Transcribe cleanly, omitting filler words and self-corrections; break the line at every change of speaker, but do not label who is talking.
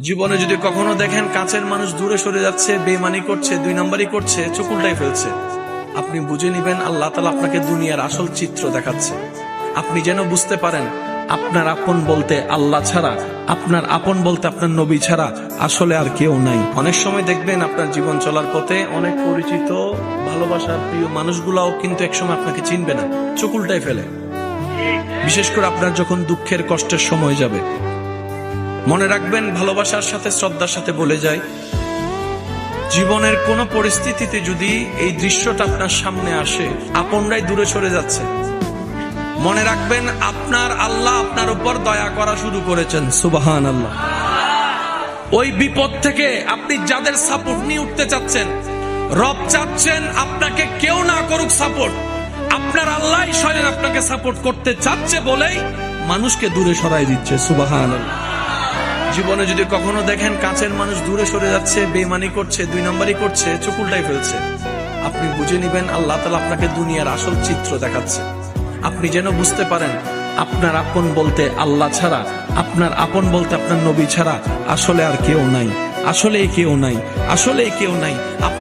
জীবনে যদি কখনো দেখেন কাছের মানুষ দূরে সরে যাচ্ছে, বেঈমানি করছে, দুই নম্বরই করছে, চোখ উল্টাই ফেলছে, আপনি বুঝে নিবেন আল্লাহ তাআলা আপনাকে দুনিয়ার আসল চিত্র দেখাচ্ছে। আপনি যেন বুঝতে পারেন আপনার আপন বলতে আল্লাহ ছাড়া, আপনার আপন বলতে আপনার নবী ছাড়া আসলে আর কেউ নাই। অনেক সময় দেখবেন আপনার জীবন চলার পথে অনেক পরিচিত ভালোবাসার প্রিয় মানুষগুলাও কিন্তু একসময় আপনাকে চিনবে না, চোখ উল্টাই ফেলে। বিশেষ করে আপনার যখন দুঃখের কষ্টের সময় যাবে, মনে রাখবেন ভালোবাসার সাথে শ্রদ্ধার সাথে বলে যায়, জীবনের কোন পরিস্থিতিতে যদি এই দৃশ্যটা আপনার সামনে আসে, আপনরাই দূরে সরে যাচ্ছে, মনে রাখবেন আপনার আল্লাহ আপনার উপর দয়া করা শুরু করেছেন। সুবহানাল্লাহ। ওই বিপদ থেকে আপনি যাদের সাপোর্ট নিয়ে উঠতে চাচ্ছেন, রব চাচ্ছেন আপনাকে কেউ না করুক সাপোর্ট, আপনার আল্লাহ স্বয়ং আপনাকে সাপোর্ট করতে চাচ্ছে বলেই মানুষকে দূরে সরাই দিচ্ছে। সুবহানাল্লাহ। জীবনে যদি কখনো দেখেন কাছের মানুষ দূরে সরে যাচ্ছে, বেঈমানি করছে, দুই নম্বরই করছে, চোখ উল্টাই ফেলছে, আপনি বুঝে নিবেন আল্লাহ তাআলা আপনাকে দুনিয়ার আসল চিত্র দেখাচ্ছে। আপনি যেন বুঝতে পারেন আপনার আপন বলতে আল্লাহ ছাড়া, আপনার আপন বলতে আপনার নবী ছাড়া আসলে আর কেউ নাই, আসলে কেউ নাই, আসলে কেউ নাই।